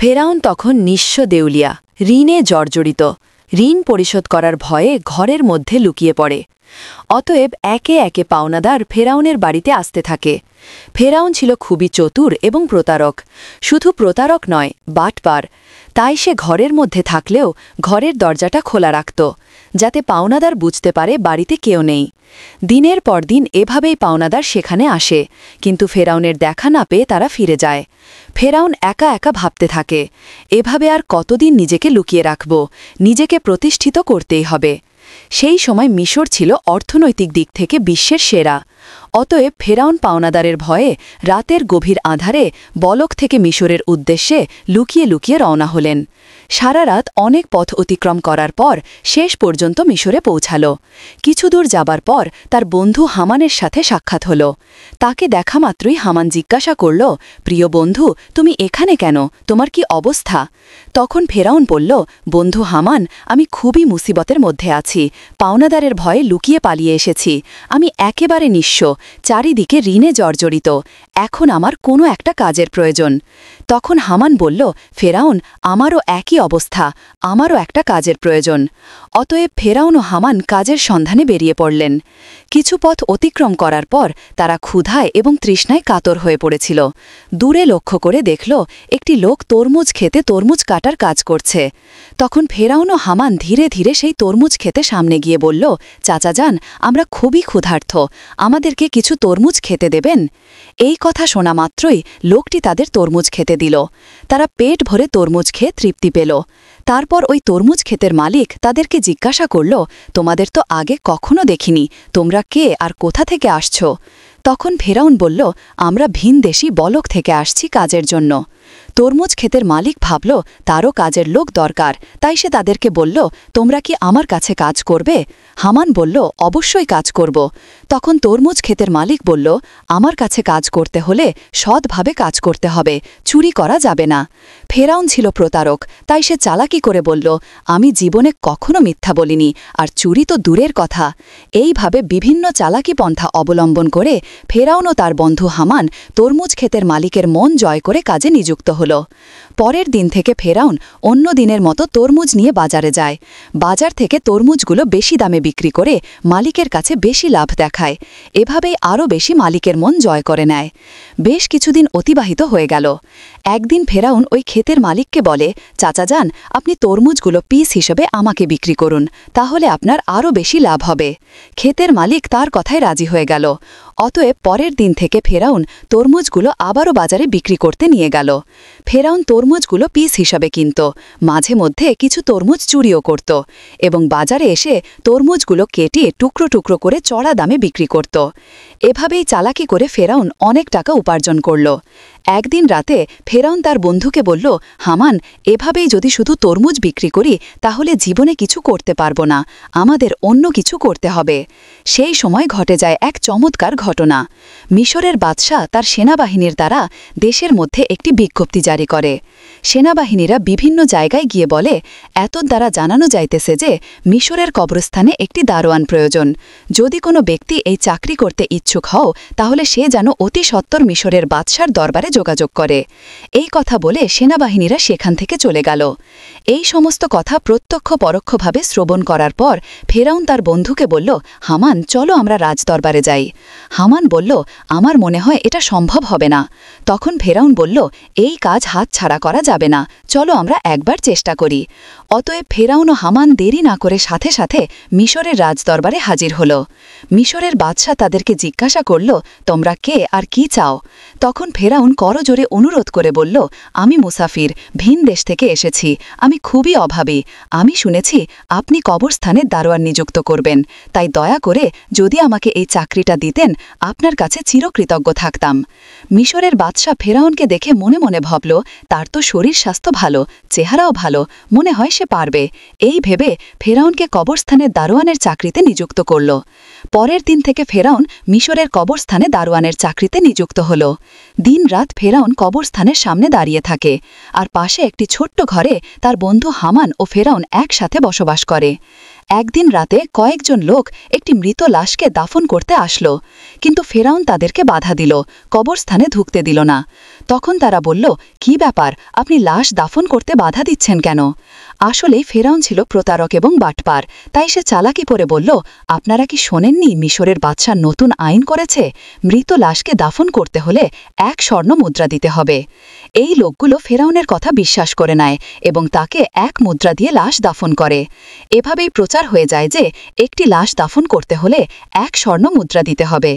ফেরাউন তখন নিঃস্ব দেউলিয়া, ঋণে জর্জরিত। ঋণ পরিশোধ করার ভয়ে ঘরের মধ্যে লুকিয়ে পড়ে। অতএব একে একে পাওনাদার ফেরাউনের বাড়িতে আসতে থাকে। ফেরাউন ছিল খুবই চতুর এবং প্রতারক। শুধু প্রতারক নয়, বাটপার। তাই সে ঘরের মধ্যে থাকলেও ঘরের দরজাটা খোলা রাখত, যাতে পাওনাদার বুঝতে পারে বাড়িতে কেউ নেই। দিনের পর দিন এভাবেই পাওনাদার সেখানে আসে, কিন্তু ফেরাউনের দেখা না পেয়ে তারা ফিরে যায়। ফেরাউন একা একা ভাবতে থাকে, এভাবে আর কতদিন নিজেকে লুকিয়ে রাখব, নিজেকে প্রতিষ্ঠিত করতেই হবে। সেই সময় মিশর ছিল অর্থনৈতিক দিক থেকে বিশ্বের সেরা। অতএব ফেরাউন পাওনাদারের ভয়ে রাতের গভীর আঁধারে বলক থেকে মিশরের উদ্দেশ্যে লুকিয়ে লুকিয়ে রওনা হলেন। সারা রাত অনেক পথ অতিক্রম করার পর শেষ পর্যন্ত মিশরে পৌঁছাল। কিছু দূর যাবার পর তার বন্ধু হামানের সাথে সাক্ষাৎ হল। তাকে দেখা মাত্রই হামান জিজ্ঞাসা করল, প্রিয় বন্ধু, তুমি এখানে কেন? তোমার কি অবস্থা? তখন ফেরাউন বলল, বন্ধু হামান, আমি খুবই মুসিবতের মধ্যে আছি। পাওনাদারের ভয়ে লুকিয়ে পালিয়ে এসেছি। আমি একেবারে নিঃস্ব, চারিদিকে ঋণে জর্জরিত। এখন আমার কোনো একটা কাজের প্রয়োজন। তখন হামান বলল, ফেরাউন, আমারও একই অবস্থা, আমারও একটা কাজের প্রয়োজন। অতএব ফেরাউন ও হামান কাজের সন্ধানে বেরিয়ে পড়লেন। কিছু পথ অতিক্রম করার পর তারা ক্ষুধায় এবং তৃষ্ণায় কাতর হয়ে পড়েছিল। দূরে লক্ষ্য করে দেখল একটি লোক তরমুজ খেতে তরমুজ কাটার কাজ করছে। তখন ফেরাউন ও হামান ধীরে ধীরে সেই তরমুজ খেতে সামনে গিয়ে বলল, চাচা যান, আমরা খুবই ক্ষুধার্ত, আমাদেরকে কিছু তরমুজ খেতে দেবেন? এই কথা শোনা মাত্রই লোকটি তাদের তরমুজ খেতে দিল। তারা পেট ভরে তরমুজ খেয়ে তৃপ্তি পেল। তারপর ওই তরমুজ ক্ষেতের মালিক তাদেরকে জিজ্ঞাসা করল, তোমাদের তো আগে কখনো দেখিনি, তোমরা কে আর কোথা থেকে আসছ? তখন ফেরাউন বলল, আমরা ভিনদেশী বলক থেকে আসছি কাজের জন্য। তরমুজ ক্ষেতের মালিক ভাবল তারও কাজের লোক দরকার, তাই সে তাদেরকে বলল, তোমরা কি আমার কাছে কাজ করবে? হামান বলল, অবশ্যই কাজ করব। তখন তরমুজ ক্ষেতের মালিক বলল, আমার কাছে কাজ করতে হলে সৎভাবে কাজ করতে হবে, চুরি করা যাবে না। ফেরাউন ছিল প্রতারক, তাই সে চালাকি করে বলল, আমি জীবনে কখনো মিথ্যা বলিনি, আর চুরি তো দূরের কথা। এইভাবে বিভিন্ন চালাকি পন্থা অবলম্বন করে ফেরাউন ও তার বন্ধু হামান তরমুজ ক্ষেতের মালিকের মন জয় করে কাজে নিযুক্ত হল। পরের দিন থেকে ফেরাউন অন্য দিনের মতো তরমুজ নিয়ে বাজারে যায়। বাজার থেকে তরমুজগুলো বেশি দামে বিক্রি করে মালিকের কাছে বেশি লাভ দেখায়। এভাবেই আরও বেশি মালিকের মন জয় করে নেয়। বেশ কিছুদিন অতিবাহিত হয়ে গেল। একদিন ফেরাউন ওই ক্ষেতের মালিককে বলে, চাচা যান, আপনি তরমুজগুলো পিস হিসেবে আমাকে বিক্রি করুন, তাহলে আপনার আরও বেশি লাভ হবে। ক্ষেতের মালিক তার কথায় রাজি হয়ে গেল। অতএব পরের দিন থেকে ফেরাউন তরমুজগুলো আবারও বাজারে বিক্রি করতে নিয়ে গেল। ফেরাউন তরমুজগুলো পিস হিসাবে কিনত, মাঝে মধ্যে কিছু তরমুজ চুরিও করত, এবং বাজারে এসে তরমুজগুলো কেটে টুকরো টুকরো করে চড়া দামে বিক্রি করত। এভাবেই চালাকি করে ফেরাউন অনেক টাকা উপার্জন করল। একদিন রাতে ফেরাউন তার বন্ধুকে বলল, হামান, এভাবেই যদি শুধু তরমুজ বিক্রি করি তাহলে জীবনে কিছু করতে পারব না, আমাদের অন্য কিছু করতে হবে। সেই সময় ঘটে যায় এক চমৎকার ঘটনা। মিশরের বাদশাহ তার সেনাবাহিনীর দ্বারা দেশের মধ্যে একটি বিজ্ঞপ্তি জারি করে। সেনাবাহিনীরা বিভিন্ন জায়গায় গিয়ে বলে, এত দ্বারা জানানো যাইতেছে যে মিশরের কবরস্থানে একটি দারোয়ান প্রয়োজন। যদি কোনো ব্যক্তি এই চাকরি করতে ইচ্ছুক হও তাহলে সে যেন অতি সত্বর মিশরের বাদশার দরবারে যোগাযোগ করে। এই কথা বলে সেনাবাহিনীরা সেখান থেকে চলে গেল। এই সমস্ত কথা প্রত্যক্ষ পরোক্ষভাবে শ্রবণ করার পর ফেরাউন তার বন্ধুকে বলল, হামান, চলো আমরা রাজদরবারে যাই। হামান বলল, আমার মনে হয় এটা সম্ভব হবে না। তখন ফেরাউন বলল, এই কাজ হাতছাড়া করা যাবে না, চলো আমরা একবার চেষ্টা করি। অতএব ফেরাউন ও হামান দেরি না করে সাথে সাথে মিশরের রাজদরবারে হাজির হল। মিশরের বাদশাহ তাদেরকে জিজ্ঞাসা করল, তোমরা কে আর কি চাও? তখন ফেরাউন করজোরে অনুরোধ করে বলল, আমি মুসাফির, ভিন দেশ থেকে এসেছি, আমি খুবই অভাবী। আমি শুনেছি আপনি কবরস্থানে দারোয়ান নিযুক্ত করবেন, তাই দয়া করে যদি আমাকে এই চাকরিটা দিতেন আপনার কাছে চিরকৃতজ্ঞ থাকতাম। মিশরের বাদশাহ ফেরাউনকে দেখে মনে মনে ভাবল, তার তো শরীর স্বাস্থ্য ভালো, চেহারাও ভালো, মনে হয় সে পারবে। এই ভেবে ফেরাউনকে কবরস্থানের দারোয়ানের চাকরিতে নিযুক্ত করল। পরের দিন থেকে ফেরাউন মিশরের কবরস্থানে দারোয়ানের চাকরিতে নিযুক্ত হল। দিন রাত ফেরাউন কবরস্থানের সামনে দাঁড়িয়ে থাকে, আর পাশে একটি ছোট্ট ঘরে তার বন্ধু হামান ও ফেরাউন একসাথে বসবাস করে। একদিন রাতে কয়েকজন লোক একটি মৃত লাশকে দাফন করতে আসলো, কিন্তু ফেরাউন তাদেরকে বাধা দিল, কবরস্থানে ঢুকতে দিল না। তখন তারা বলল, কি ব্যাপার, আপনি লাশ দাফন করতে বাধা দিচ্ছেন কেন? আসলেই ফেরাউন ছিল প্রতারক এবং বাটপার, তাই সে চালাকি করে বলল, আপনারা কি শোনেননি মিশরের বাদশা নতুন আইন করেছে, মৃত লাশকে দাফন করতে হলে 1 স্বর্ণ মুদ্রা দিতে হবে। এই লোকগুলো ফেরাউনের কথা বিশ্বাস করে নেয় এবং তাকে 1 মুদ্রা দিয়ে লাশ দাফন করে। এভাবেই প্রচার হয়ে যায় যে একটি লাশ দাফন করতে হলে 1 স্বর্ণ মুদ্রা দিতে হবে।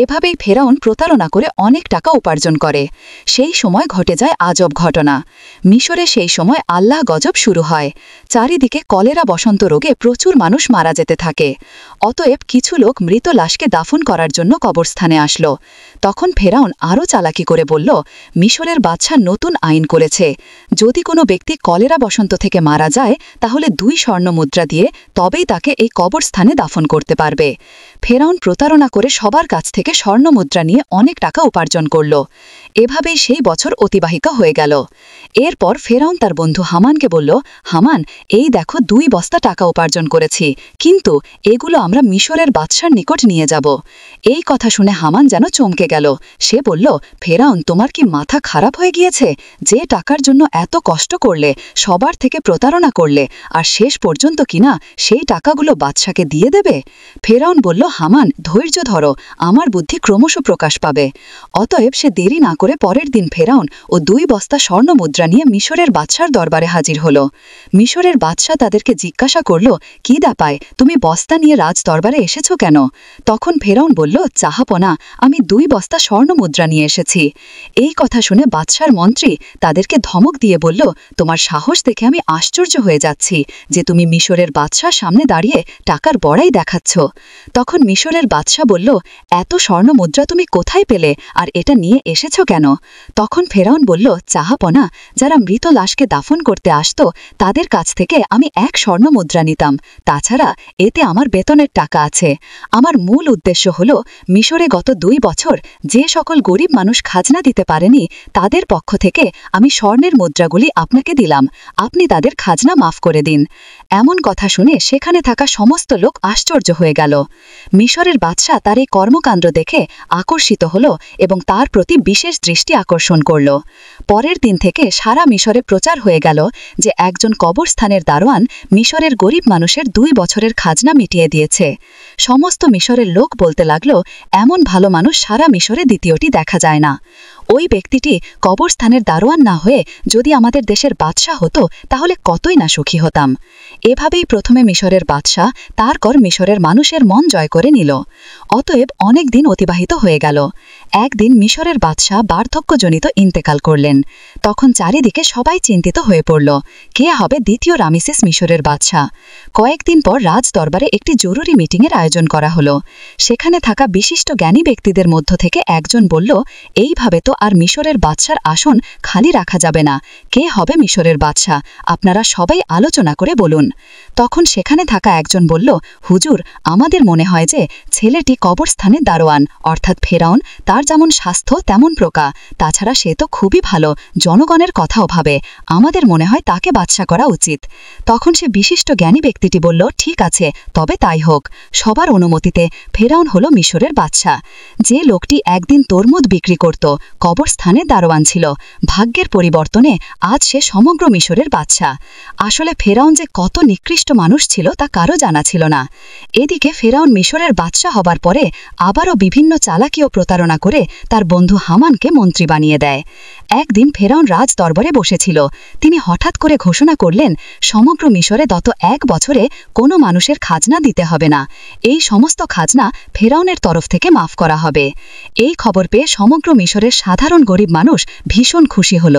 এভাবেই ফেরাউন প্রতারণা করে অনেক টাকা উপার্জন করে। সেই সময় ঘটে যায় আজব ঘটনা। মিশরে সেই সময় আল্লাহ গজব শুরু হয়। চারিদিকে কলেরা বসন্ত রোগে প্রচুর মানুষ মারা যেতে থাকে। অতএব কিছু লোক মৃত লাশকে দাফন করার জন্য কবরস্থানে আসলো। তখন ফেরাউন আরও চালাকি করে বলল, মিশরের বাদশা নতুন আইন করেছে, যদি কোনো ব্যক্তি কলেরা বসন্ত থেকে মারা যায় তাহলে 2 স্বর্ণ মুদ্রা দিয়ে তবেই তাকে এই কবরস্থানে দাফন করতে পারবে। ফেরাউন প্রতারণা করে সবার কাছ থেকে স্বর্ণ মুদ্রা নিয়ে অনেক টাকা উপার্জন করল। এভাবেই সেই বছর অতিবাহিত হয়ে গেল। এরপর ফেরাউন তার বন্ধু হামানকে বলল, হামান, এই দেখো 2 বস্তা টাকা উপার্জন করেছি, কিন্তু এগুলো আমরা মিশরের বাদশার নিকট নিয়ে যাব। এই কথা শুনে হামান যেন চমকে গেল। সে বলল, ফেরাউন, তোমার কি মাথা খারাপ হয়ে গিয়েছে? যে টাকার জন্য এত কষ্ট করলে, সবার থেকে প্রতারণা করলে, আর শেষ পর্যন্ত কিনা সেই টাকাগুলো বাদশাকে দিয়ে দেবে? ফেরাউন বলল, হামান, ধৈর্য ধরো, আমার বুদ্ধি ক্রমশ প্রকাশ পাবে। অতএব সে দেরি না করে পরের দিন ফেরাউন ও 2 বস্তা স্বর্ণ মুদ্রা নিয়ে মিশরের বাদশার দরবারে হাজির হল। মিশরের বাদশা তাদেরকে জিজ্ঞাসা করল, কি দাপায়, তুমি বস্তা নিয়ে রাজ দরবারে এসেছ কেন? তখন ফেরাউন বলল, চাহাপনা, আমি 2 বস্তা স্বর্ণ মুদ্রা নিয়ে এসেছি। এই কথা শুনে বাদশার মন্ত্রী তাদেরকে ধমক দিয়ে বলল, তোমার সাহস দেখে আমি আশ্চর্য হয়ে যাচ্ছি যে তুমি মিশরের বাদশার সামনে দাঁড়িয়ে টাকার বড়াই দেখাচ্ছ। তখন মিশরের বাদশা বলল, এত স্বর্ণ মুদ্রা তুমি কোথায় পেলে, আর এটা নিয়ে এসেছ কেন? তখন ফেরাউন বলল, চাহাপনা, যারা মৃত লাশকে দাফন করতে আসত তাদের কাছ থেকে আমি 1 স্বর্ণ মুদ্রা নিতাম, তাছাড়া এতে আমার বেতনের টাকা আছে। আমার মূল উদ্দেশ্য হল মিশরে গত 2 বছর যে সকল গরিব মানুষ খাজনা দিতে পারেনি তাদের পক্ষ থেকে আমি স্বর্ণের মুদ্রাগুলি আপনাকে দিলাম, আপনি তাদের খাজনা মাফ করে দিন। এমন কথা শুনে সেখানে থাকা সমস্ত লোক আশ্চর্য হয়ে গেল। মিশরের বাদশা তার এই কর্মকাণ্ড দেখে আকর্ষিত হল এবং তার প্রতি বিশেষ দৃষ্টি আকর্ষণ করল। পরের দিন থেকে সারা মিশরে প্রচার হয়ে গেল যে একজন কবরস্থানের দারোয়ান মিশরের গরিব মানুষের 2 বছরের খাজনা মিটিয়ে দিয়েছে। সমস্ত মিশরের লোক বলতে লাগল, এমন ভালো মানুষ সারা মিশরে দ্বিতীয়টি দেখা যায় না। ওই ব্যক্তিটি কবরস্থানের দারোয়ান না হয়ে যদি আমাদের দেশের বাদশা হতো তাহলে কতই না সুখী হতাম। এভাবেই প্রথমে মিশরের বাদশা তার কর মিশরের মানুষের মন জয় করে নিল। অতএব অনেক দিন অতিবাহিত হয়ে গেল। একদিন মিশরের বাদশা বার্ধক্যজনিত ইন্তেকাল করলেন। তখন চারিদিকে সবাই চিন্তিত হয়ে পড়ল, কে হবে দ্বিতীয় রামেসিস মিশরের বাদশা। কয়েকদিন পর রাজ দরবারে একটি জরুরি মিটিংয়ের আয়োজন করা হলো। সেখানে থাকা বিশিষ্ট জ্ঞানী ব্যক্তিদের মধ্য থেকে একজন বলল, এইভাবে তো আর মিশরের বাদশার আসন খালি রাখা যাবে না, কে হবে মিশরের বাদশা, আপনারা সবাই আলোচনা করে বলুন। তখন সেখানে থাকা একজন বলল, হুজুর, আমাদের মনে হয় যে ছেলেটি কবরস্থানে দারোয়ান, অর্থাৎ ফেরাউন, তার যেমন স্বাস্থ্য তেমন প্রকা, তাছাড়া সে তো খুবই ভালো, জনগণের কথাও ভাবে, আমাদের মনে হয় তাকে বাদশা করা উচিত। তখন সে বিশিষ্ট জ্ঞানী ব্যক্তিটি বলল, ঠিক আছে, তবে তাই হোক। সবার অনুমতিতে ফেরাউন হল মিশরের বাদশা। যে লোকটি একদিন তরমুদ বিক্রি করত, কবরস্থানে দারোয়ান ছিল, ভাগ্যের পরিবর্তনে আজ সে সমগ্র মিশরের বাদশা। আসলে ফেরাউন যে কত নিকৃষ্ট মানুষ ছিল তা কারো জানা ছিল না। এদিকে ফেরাউন মিশরের বাদশা হবার পরে আবারও বিভিন্ন চালাকি ও প্রতারণা করে তার বন্ধু হামানকে মন্ত্রী বানিয়ে দেয়। একদিন ফেরাউন রাজ দরবারে বসেছিল। তিনি হঠাৎ করে ঘোষণা করলেন, সমগ্র মিশরে গত 1 বছরে কোনো মানুষের খাজনা দিতে হবে না, এই সমস্ত খাজনা ফেরাউনের তরফ থেকে মাফ করা হবে। এই খবর পেয়ে সমগ্র মিশরের সাধারণ গরিব মানুষ ভীষণ খুশি হল।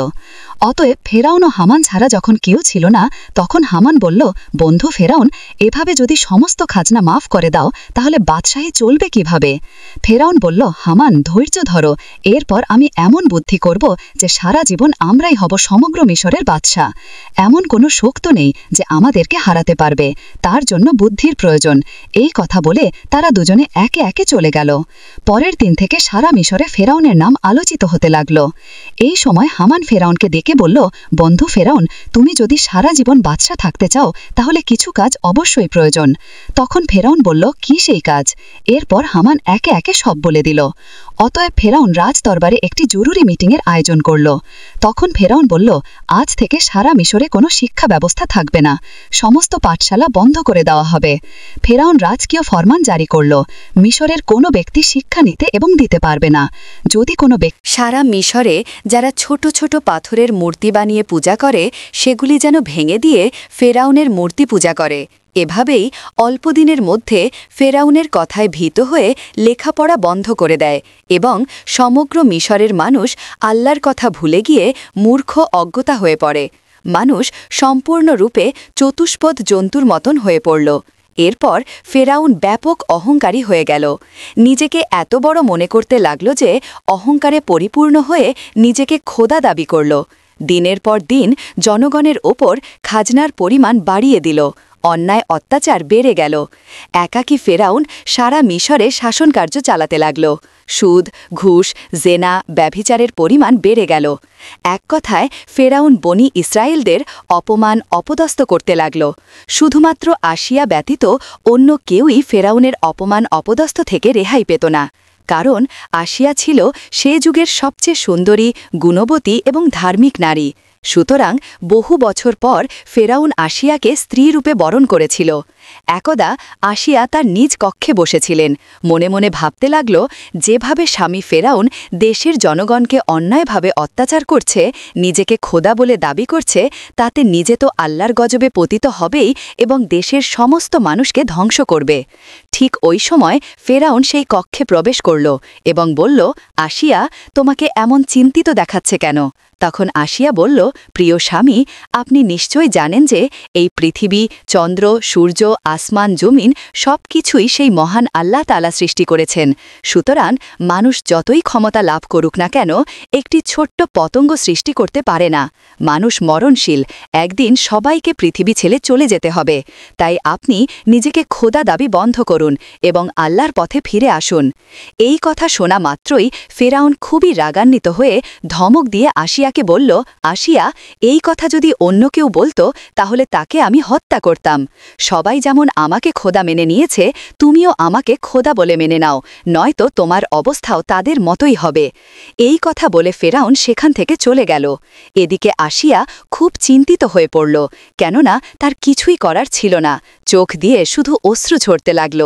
অতএব ফেরাউন ও হামান ছাড়া যখন কেউ ছিল না, তখন হামান বলল, বন্ধু ফেরাউন, এভাবে যদি সমস্ত খাজনা মাফ করে দাও তাহলে বাদশাহী চলবে কিভাবে? ফেরাউন বলল, হামান, ধৈর্য ধৈর্য ধরো, এরপর আমি এমন বুদ্ধি করব যে সারা জীবন আমরাই হব সমগ্র মিশরের বাদশাহ। এমন কোনো শক্ত নেই যে আমাদেরকে হারাতে পারবে, তার জন্য বুদ্ধির প্রয়োজন। এই কথা বলে তারা দুজনে একে একে চলে গেল। পরের দিন থেকে সারা মিশরে ফেরাউনের নাম আলোচিত হতে লাগল। এই সময় হামান ফেরাউনকে ডেকে বলল, বন্ধু ফেরাউন, তুমি যদি সারা জীবন বাদশাহ থাকতে চাও তাহলে কিছু কাজ অবশ্যই প্রয়োজন। তখন ফেরাউন বলল, কি সেই কাজ? এরপর হামান একে একে সব বলে দিল। অতএব ফেরাউন রাজ দরবারে একটি জরুরি মিটিংয়ের আয়োজন করল। তখন ফেরাউন বলল, আজ থেকে সারা মিশরে কোনো শিক্ষা ব্যবস্থা থাকবে না, সমস্ত পাঠশালা বন্ধ করে দেওয়া হবে। ফেরাউন রাজকীয় ফরমান জারি করল, মিশরের কোনো ব্যক্তি শিক্ষা নিতে এবং দিতে পারবে না। যদি কোনো ব্যক্তি সারা মিশরে যারা ছোট ছোট পাথরের মূর্তি বানিয়ে পূজা করে সেগুলি যেন ভেঙে দিয়ে ফেরাউনের মূর্তি পূজা করে। এভাবেই অল্পদিনের মধ্যে ফেরাউনের কথায় ভীত হয়ে লেখাপড়া বন্ধ করে দেয় এবং সমগ্র মিশরের মানুষ আল্লাহর কথা ভুলে গিয়ে মূর্খ অজ্ঞতা হয়ে পড়ে। মানুষ সম্পূর্ণরূপে চতুষ্পদ জন্তুর মতন হয়ে পড়ল। এরপর ফেরাউন ব্যাপক অহংকারী হয়ে গেল। নিজেকে এত বড় মনে করতে লাগল যে অহংকারে পরিপূর্ণ হয়ে নিজেকে খোদা দাবি করল। দিনের পর দিন জনগণের ওপর খাজনার পরিমাণ বাড়িয়ে দিল। অন্যায় অত্যাচার বেড়ে গেল। একাকী ফেরাউন সারা মিশরে শাসনকার্য চালাতে লাগল। সুদ, ঘুষ, জেনা, ব্যভিচারের পরিমাণ বেড়ে গেল। এক কথায় ফেরাউন বনি ইসরায়েলদের অপমান অপদস্থ করতে লাগল। শুধুমাত্র আসিয়া ব্যতীত অন্য কেউই ফেরাউনের অপমান অপদস্থ থেকে রেহাই পেত না। কারণ আসিয়া ছিল সে যুগের সবচেয়ে সুন্দরী, গুণবতী এবং ধার্মিক নারী। সুতরাং বহু বছর পর ফেরাউন আসিয়াকে স্ত্রীরূপে বরণ করেছিল। একদা আসিয়া তার নিজ কক্ষে বসেছিলেন। মনে মনে ভাবতে লাগল, যেভাবে স্বামী ফেরাউন দেশের জনগণকে অন্যায়ভাবে অত্যাচার করছে, নিজেকে খোদা বলে দাবি করছে, তাতে নিজে তো আল্লাহর গজবে পতিত হবেই এবং দেশের সমস্ত মানুষকে ধ্বংস করবে। ঠিক ওই সময় ফেরাউন সেই কক্ষে প্রবেশ করল এবং বলল, আসিয়া, তোমাকে এমন চিন্তিত দেখাচ্ছে কেন? তখন আসিয়া বলল, প্রিয় স্বামী, আপনি নিশ্চয়ই জানেন যে এই পৃথিবী, চন্দ্র, সূর্য, আসমান, জমিন সব কিছুই সেই মহান আল্লাহ তাআলা সৃষ্টি করেছেন। সুতরাং মানুষ যতই ক্ষমতা লাভ করুক না কেন, একটি ছোট্ট পতঙ্গ সৃষ্টি করতে পারে না। মানুষ মরণশীল, একদিন সবাইকে পৃথিবী ছেড়ে চলে যেতে হবে। তাই আপনি নিজেকে খোদা দাবি বন্ধ করুন এবং আল্লাহর পথে ফিরে আসুন। এই কথা শোনা মাত্রই ফেরাউন খুবই রাগান্বিত হয়ে ধমক দিয়ে আসিয়াকে বলল, আসিয়া, এই কথা যদি অন্য কেউ বলতো তাহলে তাকে আমি হত্যা করতাম। সবাই যেমন আমাকে খোদা মেনে নিয়েছে, তুমিও আমাকে খোদা বলে মেনে নাও, নয়তো তোমার অবস্থাও তাদের মতোই হবে। এই কথা বলে ফেরাউন সেখান থেকে চলে গেল। এদিকে আসিয়া খুব চিন্তিত হয়ে পড়ল, কেননা তার কিছুই করার ছিল না। চোখ দিয়ে শুধু অশ্রু ঝরতে লাগল।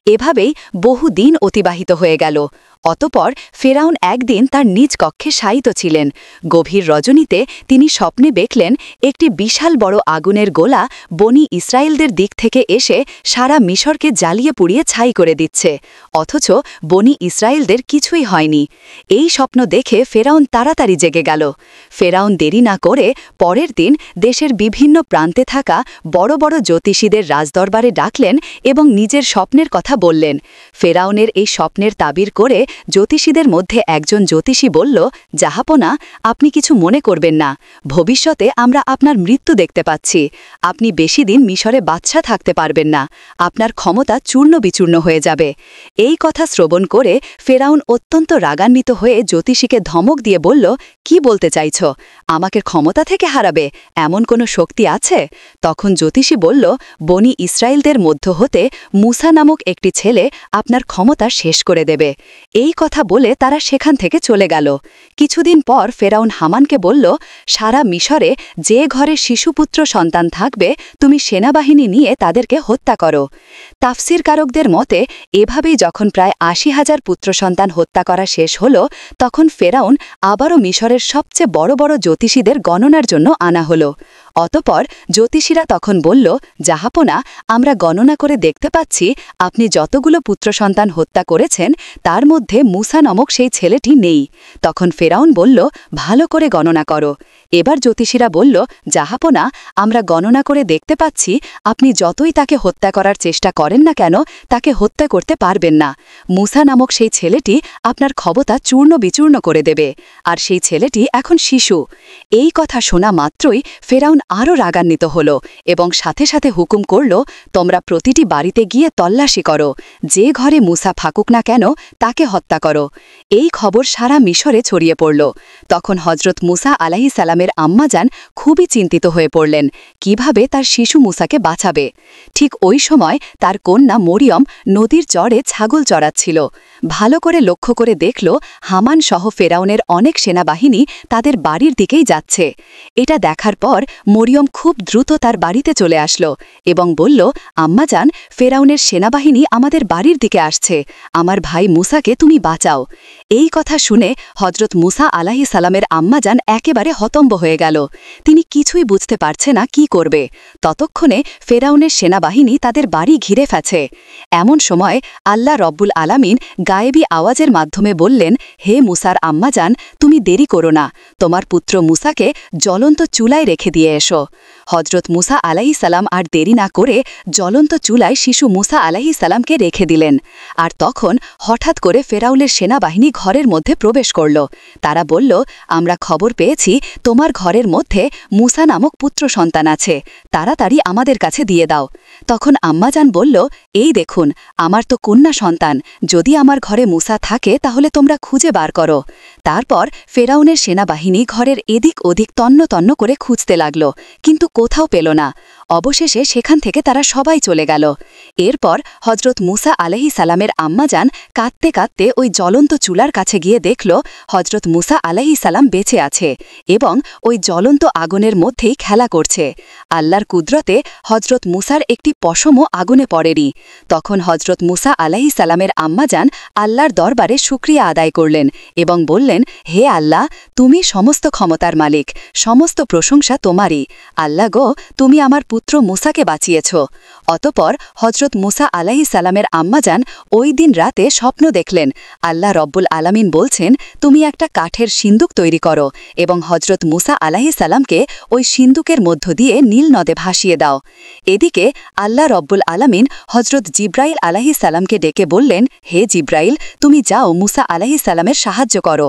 এভাবেই বহু দিন অতিবাহিত হয়ে গেল। অতপর ফেরাউন একদিন তার নিজ কক্ষে শায়িত ছিলেন। গভীর রজনীতে তিনি স্বপ্নে দেখলেন একটি বিশাল বড় আগুনের গোলা বনি ইসরায়েলদের দিক থেকে এসে সারা মিশরকে জ্বালিয়ে পুড়িয়ে ছাই করে দিচ্ছে, অথচ বনি ইসরায়েলদের কিছুই হয়নি। এই স্বপ্ন দেখে ফেরাউন তাড়াতাড়ি জেগে গেল। ফেরাউন দেরি না করে পরের দিন দেশের বিভিন্ন প্রান্তে থাকা বড় বড় জ্যোতিষীদের রাজদরবারে ডাকলেন এবং নিজের স্বপ্নের কথা বললেন। ফেরাউনের এই স্বপ্নের তাবির করে জ্যোতিষীদের মধ্যে একজন জ্যোতিষী বলল, জাহাপনা, আপনি কিছু মনে করবেন না, ভবিষ্যতে আমরা আপনার মৃত্যু দেখতে পাচ্ছি। আপনি বেশি দিন মিশরে বাদশা থাকতে পারবেন না, আপনার ক্ষমতা চূর্ণ বিচূর্ণ হয়ে যাবে। এই কথা শ্রবণ করে ফেরাউন অত্যন্ত রাগান্বিত হয়ে জ্যোতিষীকে ধমক দিয়ে বলল, কি বলতে চাইছ? আমাকে ক্ষমতা থেকে হারাবে এমন কোনো শক্তি আছে? তখন জ্যোতিষী বলল, বনি ইসরায়েলদের মধ্য হতে মুসা নামক একটি ছেলে আপনার ক্ষমতা শেষ করে দেবে। এই কথা বলে তারা সেখান থেকে চলে গেল। কিছুদিন পর ফেরাউন হামানকে বলল, সারা মিশরে যে ঘরে শিশুপুত্র সন্তান থাকবে তুমি সেনাবাহিনী নিয়ে তাদেরকে হত্যা করো। তাফসিরকারকদের মতে এভাবেই যখন প্রায় ৮০,০০০ পুত্র সন্তান হত্যা করা শেষ হল, তখন ফেরাউন আবারও মিশরের সবচেয়ে বড় বড় জ্যোতিষীদের গণনার জন্য আনা হল। অতপর জ্যোতিষীরা তখন বলল, জাহাপনা, আমরা গণনা করে দেখতে পাচ্ছি আপনি যতগুলো পুত্রসন্তান হত্যা করেছেন তার মধ্যে মুসা নামক সেই ছেলেটি নেই। তখন ফেরাউন বলল, ভালো করে গণনা করো। এবার জ্যোতিষীরা বলল, জাহাপনা, আমরা গণনা করে দেখতে পাচ্ছি আপনি যতই তাকে হত্যা করার চেষ্টা করেন না কেন তাকে হত্যা করতে পারবেন না। মুসা নামক সেই ছেলেটি আপনার ক্ষমতা চূর্ণ বিচূর্ণ করে দেবে, আর সেই ছেলেটি এখন শিশু। এই কথা শোনা মাত্রই ফেরাউন আরও রাগান্বিত হল এবং সাথে সাথে হুকুম করল, তোমরা প্রতিটি বাড়িতে গিয়ে তল্লাশি করো, যে ঘরে মুসা থাকুক না কেন তাকে হত্যা করো। এই খবর সারা মিশরে ছড়িয়ে পড়ল। তখন হজরত মুসা আলাইহিস সালামের আম্মাজান খুবই চিন্তিত হয়ে পড়লেন কিভাবে তার শিশু মুসাকে বাঁচাবে। ঠিক ওই সময় তার কন্যা মরিয়ম নদীর চরে ছাগল চড়াচ্ছিল। ভালো করে লক্ষ্য করে দেখল হামান সহ ফেরাউনের অনেক সেনাবাহিনী তাদের বাড়ির দিকেই যাচ্ছে। এটা দেখার পর মরিয়ম খুব দ্রুত তার বাড়িতে চলে আসলো এবং বলল, আম্মাজান, ফেরাউনের সেনাবাহিনী আমাদের বাড়ির দিকে আসছে, আমার ভাই মুসাকে তুমি বাঁচাও। এই কথা শুনে হজরত মুসা আলাইহিস সালামের আম্মাজান একেবারে হতম্ব হয়ে গেল। তিনি কিছুই বুঝতে পারছে না কি করবে। ততক্ষণে ফেরাউনের সেনাবাহিনী তাদের বাড়ি ঘিরে ফেছে। এমন সময় আল্লাহ রব্বুল আলামিন গায়েবী আওয়াজের মাধ্যমে বললেন, হে মুসার আম্মাজান, তুমি দেরি করো না, তোমার পুত্র মুসাকে জ্বলন্ত চুলায় রেখে দিয়ে এসো। হজরত মুসা আলাইহিস সালাম আর দেরি না করে জ্বলন্ত চুলায় শিশু মুসা আলাইহিস সালামকে রেখে দিলেন। আর তখন হঠাৎ করে ফেরাউনের সেনাবাহিনী ঘরের মধ্যে প্রবেশ করল। তারা বলল, আমরা খবর পেয়েছি তোমার ঘরের মধ্যে মুসা নামক পুত্র সন্তান আছে, তাড়াতাড়ি আমাদের কাছে দিয়ে দাও। তখন আম্মাজান বলল, এই দেখুন, আমার তো কন্যা সন্তান, যদি আমার ঘরে মুসা থাকে তাহলে তোমরা খুঁজে বার করো। তারপর ফেরাউনের সেনাবাহিনী ঘরের এদিক ওদিক তন্ন তন্ন করে খুঁজতে লাগল, কিন্তু কোথাও পেল না। অবশেষে সেখান থেকে তারা সবাই চলে গেল। এরপর হজরত মুসা আলাইহিস সালামের আম্মাজান কাঁদতে কাঁদতে ওই জ্বলন্ত চুলার কাছে গিয়ে দেখল হজরত মুসা আলাইহিস সালাম বেঁচে আছে এবং ওই জ্বলন্ত আগুনের মধ্যেই খেলা করছে। আল্লাহর কুদরতে হজরত মুসার একটি পশমও আগুনে পড়েনি। তখন হজরত মুসা আলাইহিস সালামের আম্মাজান আল্লাহর দরবারে শুকরিয়া আদায় করলেন এবং বললেন, হে আল্লাহ, তুমি সমস্ত ক্ষমতার মালিক, সমস্ত প্রশংসা তোমারই। আল্লাহ গো, তুমি আমার পুত্র মুসাকে বাঁচিয়েছ। অতপর হজরত মুসা আলাইহিস সালামের আম্মাজান ওই দিন রাতে স্বপ্ন দেখলেন আল্লাহ রব্বুল আলামিন বলছেন, তুমি একটা কাঠের সিন্দুক তৈরি করো এবং হজরত মুসা আলাইহিস সালামকে ওই সিন্দুকের মধ্য দিয়ে নীল নদে ভাসিয়ে দাও। এদিকে আল্লাহ রব্বুল আলামিন হজরত জিব্রাইল আলাইহিস সালামকে ডেকে বললেন, হে জিব্রাইল, তুমি যাও মুসা আলাইহিস সালামের সাহায্য করো।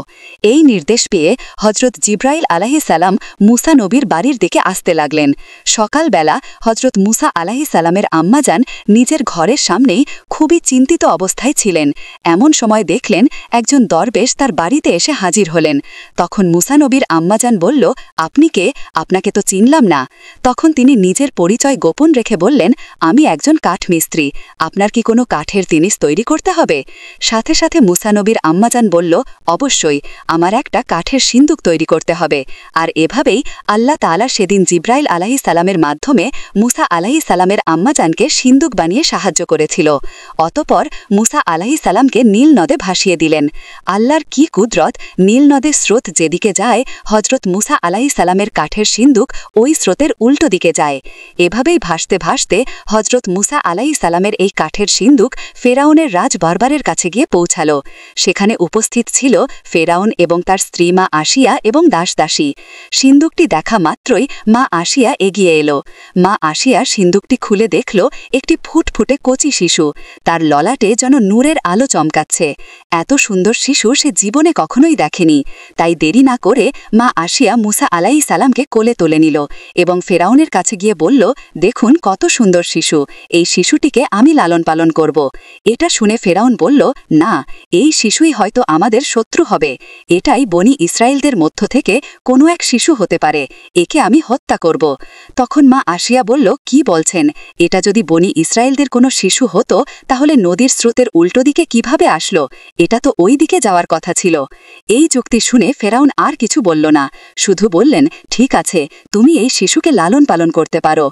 এই নির্দেশ পেয়ে হজরত জিব্রাইল আলাইহিস সালাম মুসা নবীর বাড়ির দিকে আসতে লাগলেন। সকালবেলা হজরত মুসা আলাইহিস সালামের আম্মাজান নিজের ঘরের সামনেই খুবই চিন্তিত অবস্থায় ছিলেন। এমন সময় দেখলেন একজন দরবেশ তার বাড়িতে এসে হাজির হলেন। তখন মুসা নবীর আম্মাজান বলল, আপনি কে? আপনাকে তো চিনলাম না। তখন তিনি নিজের পরিচয় গোপন রেখে বললেন, আমি একজন কাঠমিস্ত্রি, আপনার কি কোনো কাঠের জিনিস তৈরি করতে হবে? সাথে সাথে মুসা নবীর আম্মাজান বলল, অবশ্যই, আমার একটা কাঠের সিন্দুক তৈরি করতে হবে। আর এভাবেই আল্লাহ তাআলা সেদিন জিব্রাইল আলাইহিস সালামের মাধ্যমে মুসা আলাইহিস সালামের আম্মাজানকে সিন্দুক বানিয়ে সাহায্য করেছিল। অতপর মুসা আলাইহিস সালামকে নীল নদে ভাসিয়ে দিলেন। আল্লাহর কি কুদরত, নীল নদের স্রোত যেদিকে যায় হজরত মুসা আলাইহিস সালামের কাঠের সিন্দুক ওই স্রোতের উল্টো দিকে যায়। এভাবেই ভাসতে ভাসতে হজরত মুসা আলাইহিস সালামের এই কাঠের সিন্দুক ফেরাউনের রাজদরবারের কাছে গিয়ে পৌঁছালো। সেখানে উপস্থিত ছিল ফেরাউন এবং তার স্ত্রী মা আশিয়া এবং দাসদাসী। সিন্দুকটি দেখা মাত্রই মা আশিয়া এগিয়ে এলো। মা আশিয়া সিন্দুকটি খুলে দেখল একটি ফুটফুটে কচি শিশু, তার ললাটে যেন নূরের আলো চমকাচ্ছে। এত সুন্দর শিশু সে জীবনে কখনোই দেখেনি। তাই দেরি না করে মা আশিয়া মুসা আলাইহিস সালামকে কোলে তুলে নিল এবং ফেরাউনের কাছে গিয়ে বলল, দেখুন কত সুন্দর শিশু, এই শিশুটিকে আমি লালন পালন করব। এটা শুনে ফেরাউন বলল, না, এই শিশুই হয়তো আমাদের শত্রু হবে। এটাই বনি ইসরায়েলদের মধ্য থেকে কোনো এক শিশু হতে পারে, একে আমি হত্যা করব। তখন মা আশিয়া আশিয়া বলল, কি বলছেন? এটা যদি বনি ইসরায়েলদের কোনো শিশু হতো তাহলে নদীর স্রোতের উল্টো দিকে কিভাবে আসলো? এটা তো ওই দিকে যাওয়ার কথা ছিল। এই যুক্তি শুনে ফেরাউন আর কিছু বলল না, শুধু বললেন, ঠিক আছে, তুমি এই শিশুকে লালন পালন করতে পারো।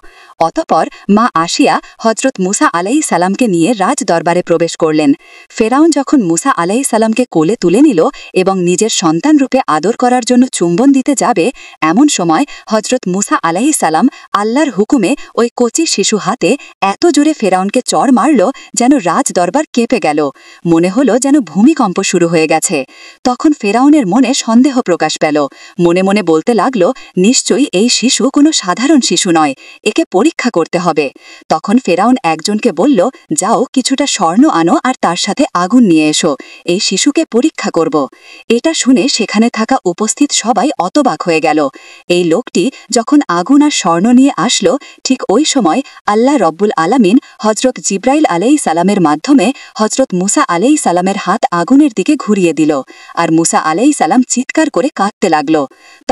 অতঃপর মা আশিয়া হজরত মুসা আলাইহিস সালামকে নিয়ে রাজ দরবারে প্রবেশ করলেন। ফেরাউন যখন মুসা আলাইহিস সালামকে কোলে তুলে নিল এবং নিজের সন্তান রূপে আদর করার জন্য চুম্বন দিতে যাবে, এমন সময় হজরত মুসা আলাইহিস সালাম আল্লাহর হুকুমে ওই কচি শিশু হাতে এত জোরে ফেরাউনকে চড় মারল যেন রাজ দরবার কেঁপে গেল। মনে হলো যেন ভূমিকম্প শুরু হয়ে গেছে। তখন ফেরাউনের মনে সন্দেহ প্রকাশ পেল। মনে মনে বলতে লাগল, নিশ্চয়ই এই শিশু কোনো সাধারণ শিশু নয়, একে পরীক্ষা করতে হবে। তখন ফেরাউন একজনকে বলল, যাও কিছুটা স্বর্ণ আনো আর তার সাথে আগুন নিয়ে এসো, এই শিশুকে পরীক্ষা করব। এটা শুনে সেখানে থাকা উপস্থিত সবাই অতবাক হয়ে গেল। এই লোকটি যখন আগুন আর স্বর্ণ নিয়ে আসলো, ঠিক ওই সময় আল্লাহ রব্বুল আলামিন হজরত জিব্রাইল আলাইহিস সালামের মাধ্যমে হজরত মুসা আলাইহিস সালামের হাত আগুনের দিকে ঘুরিয়ে দিল, আর মুসা আলাইহিস সালাম চিৎকার করে কাঁদতে লাগল।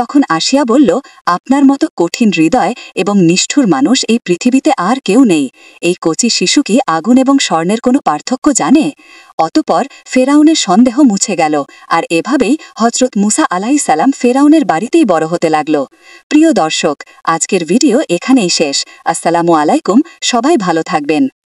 তখন আশিয়া বলল, আপনার মতো কঠিন হৃদয় এবং নিষ্ঠুর মানুষ এই পৃথিবীতে আর কেউ নেই। এই কচি শিশু কি আগুন এবং স্বর্ণের কোনো পার্থক্য জানে? অতঃপর ফেরাউনের সন্দেহ মুছে গেল, আর এভাবেই হজরত মুসা আলাইহিস সালাম ফেরাউনের বাড়িতেই বড় হতে লাগল। প্রিয় দর্শক, আজকের ভিডিও এখানেই শেষ। আসসালামু আলাইকুম, সবাই ভালো থাকবেন।